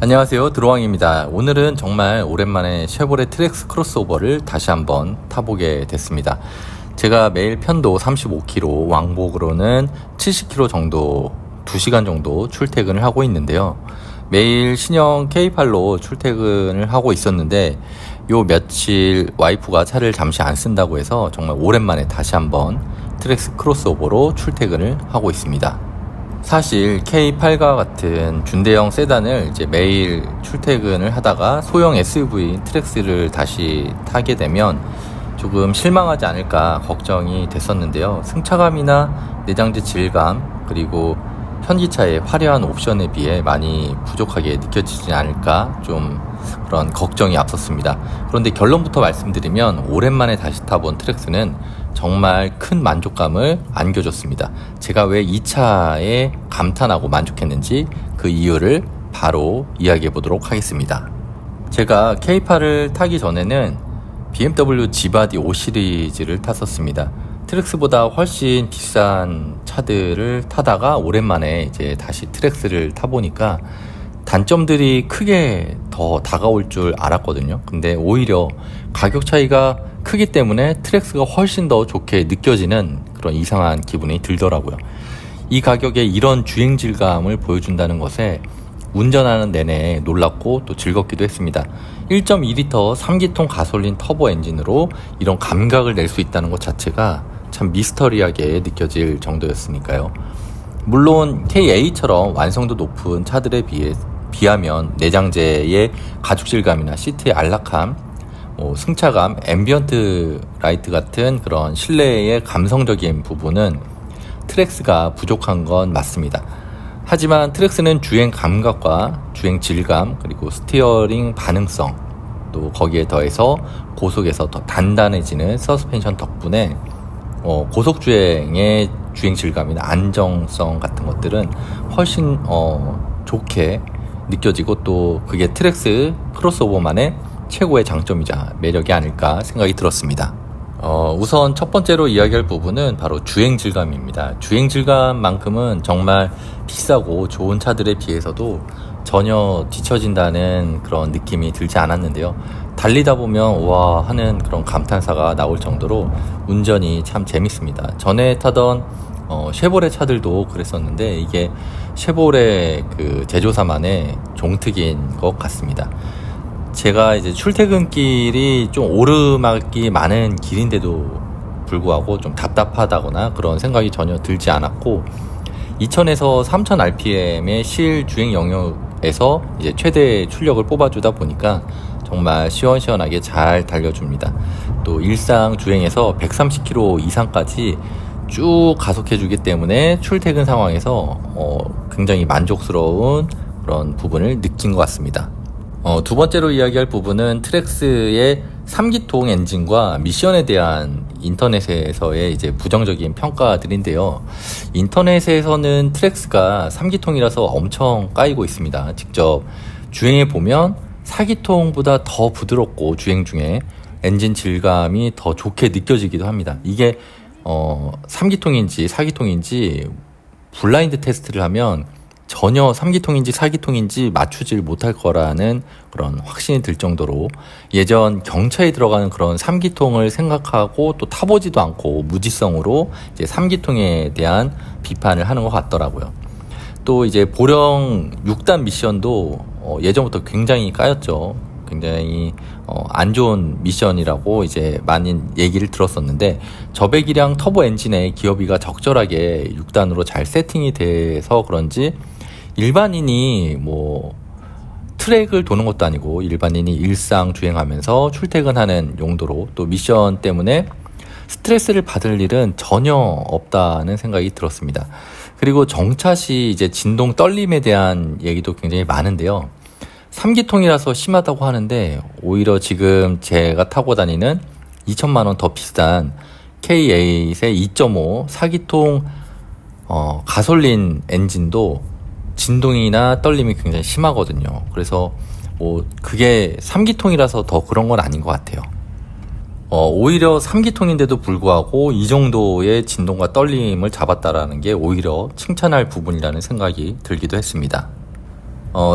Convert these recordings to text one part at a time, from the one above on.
안녕하세요, 드로왕입니다. 오늘은 정말 오랜만에 쉐보레 트랙스 크로스오버를 다시 한번 타보게 됐습니다. 제가 매일 편도 35km, 왕복으로는 70km 정도, 2시간 정도 출퇴근을 하고 있는데요. 매일 신형 K8로 출퇴근을 하고 있었는데 요 며칠 와이프가 차를 잠시 안 쓴다고 해서 정말 오랜만에 다시 한번 트랙스 크로스오버로 출퇴근을 하고 있습니다. 사실 K8과 같은 준대형 세단을 이제 매일 출퇴근을 하다가 소형 SUV 트랙스를 다시 타게 되면 조금 실망하지 않을까 걱정이 됐었는데요. 승차감이나 내장재 질감 그리고 현기차의 화려한 옵션에 비해 많이 부족하게 느껴지지 않을까 좀 그런 걱정이 앞섰습니다. 그런데 결론부터 말씀드리면 오랜만에 다시 타본 트랙스는 정말 큰 만족감을 안겨줬습니다. 제가 왜 이 차에 감탄하고 만족했는지 그 이유를 바로 이야기해 보도록 하겠습니다. 제가 K8을 타기 전에는 BMW G바디 5 시리즈를 탔었습니다. 트랙스보다 훨씬 비싼 차들을 타다가 오랜만에 이제 다시 트랙스를 타보니까 단점들이 크게 더 다가올 줄 알았거든요. 근데 오히려 가격 차이가 크기 때문에 트랙스가 훨씬 더 좋게 느껴지는 그런 이상한 기분이 들더라고요. 이 가격에 이런 주행 질감을 보여준다는 것에 운전하는 내내 놀랍고 또 즐겁기도 했습니다. 1.2L 3기통 가솔린 터보 엔진으로 이런 감각을 낼 수 있다는 것 자체가 참 미스터리하게 느껴질 정도였으니까요. 물론 K8처럼 완성도 높은 차들에 비하면 내장재의 가죽질감이나 시트의 안락함, 승차감, 앰비언트 라이트 같은 그런 실내의 감성적인 부분은 트랙스가 부족한 건 맞습니다. 하지만 트랙스는 주행 감각과 주행 질감 그리고 스티어링 반응성 또 거기에 더해서 고속에서 더 단단해지는 서스펜션 덕분에 고속주행의 주행 질감이나 안정성 같은 것들은 훨씬 좋게 느껴지고 또 그게 트랙스 크로스오버만의 최고의 장점이자 매력이 아닐까 생각이 들었습니다. 우선 첫 번째로 이야기할 부분은 바로 주행 질감입니다. 주행 질감만큼은 정말 비싸고 좋은 차들에 비해서도 전혀 뒤처진다는 그런 느낌이 들지 않았는데요. 달리다 보면 와 하는 그런 감탄사가 나올 정도로 운전이 참 재밌습니다. 전에 타던 쉐보레 차들도 그랬었는데 이게 쉐보레 그 제조사만의 종특인 것 같습니다. 제가 이제 출퇴근길이 좀 오르막이 많은 길인데도 불구하고 좀 답답하다거나 그런 생각이 전혀 들지 않았고 2000에서 3000 rpm의 실 주행 영역에서 이제 최대 출력을 뽑아주다 보니까 정말 시원시원하게 잘 달려줍니다. 또 일상 주행에서 130km 이상까지 쭉 가속해주기 때문에 출퇴근 상황에서 굉장히 만족스러운 그런 부분을 느낀 것 같습니다. 두 번째로 이야기할 부분은 트랙스의 3기통 엔진과 미션에 대한 인터넷에서의 이제 부정적인 평가들인데요. 인터넷에서는 트랙스가 3기통이라서 엄청 까이고 있습니다. 직접 주행해 보면 4기통보다 더 부드럽고 주행 중에 엔진 질감이 더 좋게 느껴지기도 합니다. 이게 3기통인지 4기통인지 블라인드 테스트를 하면 전혀 3기통인지 4기통인지 맞추질 못할 거라는 그런 확신이 들 정도로 예전 경차에 들어가는 그런 3기통을 생각하고 또 타보지도 않고 무지성으로 이제 3기통에 대한 비판을 하는 것 같더라고요. 또 이제 보령 6단 미션도 예전부터 굉장히 까였죠. 굉장히 안 좋은 미션이라고 이제 많은 얘기를 들었었는데 저배기량 터보 엔진의 기어비가 적절하게 6단으로 잘 세팅이 돼서 그런지 일반인이 트랙을 도는 것도 아니고 일반인이 일상 주행하면서 출퇴근하는 용도로 또 미션 때문에 스트레스를 받을 일은 전혀 없다는 생각이 들었습니다. 그리고 정차시 이제 진동 떨림에 대한 얘기도 굉장히 많은데요. 3기통이라서 심하다고 하는데 오히려 지금 제가 타고 다니는 2천만 원 더 비싼 K8의 2.5 4기통 가솔린 엔진도 진동이나 떨림이 굉장히 심하거든요. 그래서 그게 3기통이라서 더 그런 건 아닌 것 같아요. 오히려 3기통인데도 불구하고 이 정도의 진동과 떨림을 잡았다라는 게 오히려 칭찬할 부분이라는 생각이 들기도 했습니다.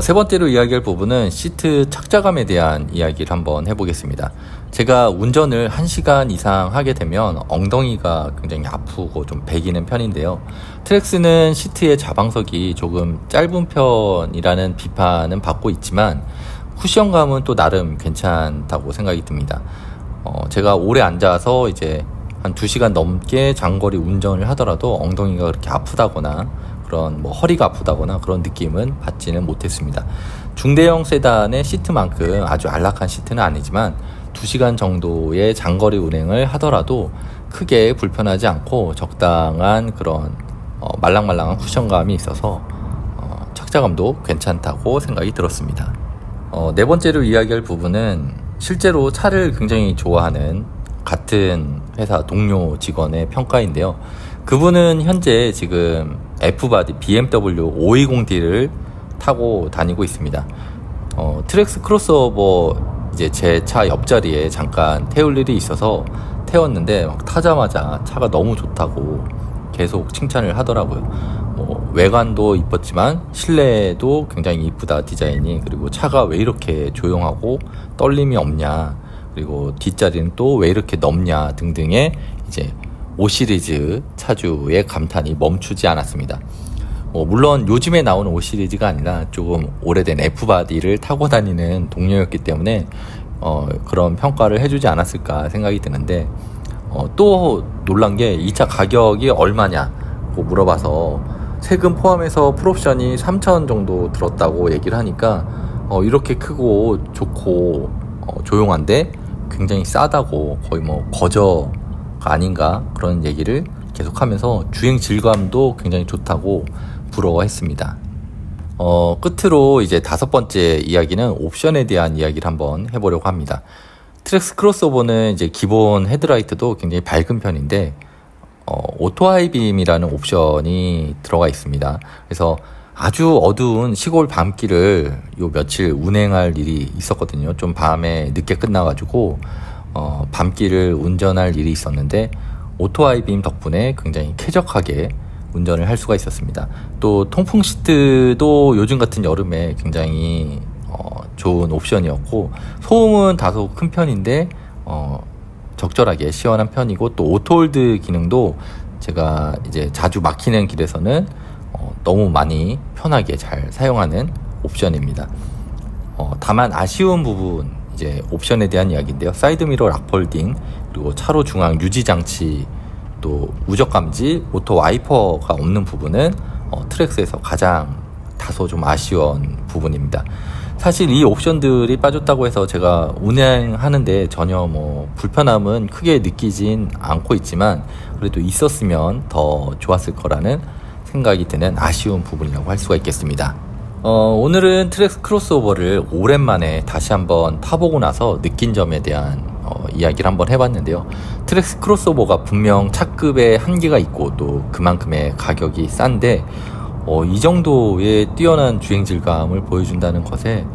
세 번째로 이야기할 부분은 시트 착자감에 대한 이야기를 한번 해보겠습니다. 제가 운전을 1시간 이상 하게 되면 엉덩이가 굉장히 아프고 좀 배기는 편인데요. 트랙스는 시트의 자방석이 조금 짧은 편이라는 비판은 받고 있지만 쿠션감은 또 나름 괜찮다고 생각이 듭니다. 제가 오래 앉아서 이제 한 2시간 넘게 장거리 운전을 하더라도 엉덩이가 그렇게 아프다거나 그런 허리가 아프다거나 그런 느낌은 받지는 못했습니다. 중대형 세단의 시트만큼 아주 안락한 시트는 아니지만 2시간 정도의 장거리 운행을 하더라도 크게 불편하지 않고 적당한 그런 말랑말랑한 쿠션감이 있어서 착자감도 괜찮다고 생각이 들었습니다. 네 번째로 이야기할 부분은 실제로 차를 굉장히 좋아하는 같은 회사 동료 직원의 평가인데요. 그분은 현재 지금 F바디 BMW 520D를 타고 다니고 있습니다. 트랙스 크로스오버 이제 제 차 옆자리에 잠깐 태울 일이 있어서 태웠는데 막 타자마자 차가 너무 좋다고 계속 칭찬을 하더라고요. 외관도 이뻤지만 실내도 굉장히 이쁘다 디자인이. 그리고 차가 왜 이렇게 조용하고 떨림이 없냐, 그리고 뒷자리는 또 왜 이렇게 넓냐 등등의 이제 5시리즈 차주의 감탄이 멈추지 않았습니다. 물론 요즘에 나오는 5시리즈가 아니라 조금 오래된 F바디를 타고 다니는 동료였기 때문에 그런 평가를 해주지 않았을까 생각이 드는데, 또 놀란 게 이 차 가격이 얼마냐고 물어봐서 세금 포함해서 풀옵션이 3,000 정도 들었다고 얘기를 하니까 이렇게 크고 좋고 조용한데 굉장히 싸다고 거의 거저가 아닌가 그런 얘기를 계속하면서 주행 질감도 굉장히 좋다고 부러워했습니다. 끝으로 이제 5번째 이야기는 옵션에 대한 이야기를 한번 해보려고 합니다. 트랙스 크로스오버는 이제 기본 헤드라이트도 굉장히 밝은 편인데 오토 하이빔이라는 옵션이 들어가 있습니다. 그래서 아주 어두운 시골 밤길을 요 며칠 운행할 일이 있었거든요. 좀 밤에 늦게 끝나가지고 밤길을 운전할 일이 있었는데 오토 하이빔 덕분에 굉장히 쾌적하게 운전을 할 수가 있었습니다. 또 통풍 시트도 요즘 같은 여름에 굉장히 좋은 옵션이었고, 소음은 다소 큰 편인데 적절하게 시원한 편이고, 또 오토홀드 기능도 제가 이제 자주 막히는 길에서는 너무 많이 편하게 잘 사용하는 옵션입니다. 다만 아쉬운 부분, 이제 옵션에 대한 이야기인데요. 사이드미러 락폴딩, 그리고 차로 중앙 유지 장치, 또 우적 감지, 오토 와이퍼가 없는 부분은 트랙스에서 가장 다소 좀 아쉬운 부분입니다. 사실 이 옵션들이 빠졌다고 해서 제가 운행하는데 전혀 불편함은 크게 느끼진 않고 있지만, 그래도 있었으면 더 좋았을 거라는 생각이 드는 아쉬운 부분이라고 할 수가 있겠습니다. 오늘은 트랙스 크로스오버를 오랜만에 다시 한번 타보고 나서 느낀 점에 대한 이야기를 한번 해봤는데요. 트랙스 크로스오버가 분명 차급의 한계가 있고 또 그만큼의 가격이 싼데 이 정도의 뛰어난 주행 질감을 보여준다는 것에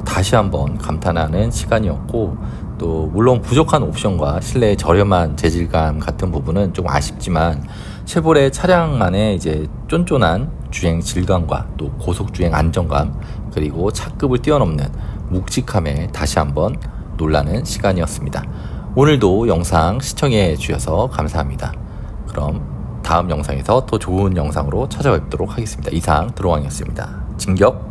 다시 한번 감탄하는 시간이었고, 또 물론 부족한 옵션과 실내의 저렴한 재질감 같은 부분은 좀 아쉽지만 쉐보레 차량만의 이제 쫀쫀한 주행 질감과 또 고속 주행 안정감, 그리고 차급을 뛰어넘는 묵직함에 다시 한번 놀라는 시간이었습니다. 오늘도 영상 시청해 주셔서 감사합니다. 그럼 다음 영상에서 더 좋은 영상으로 찾아뵙도록 하겠습니다. 이상 드로왕이었습니다. 진격!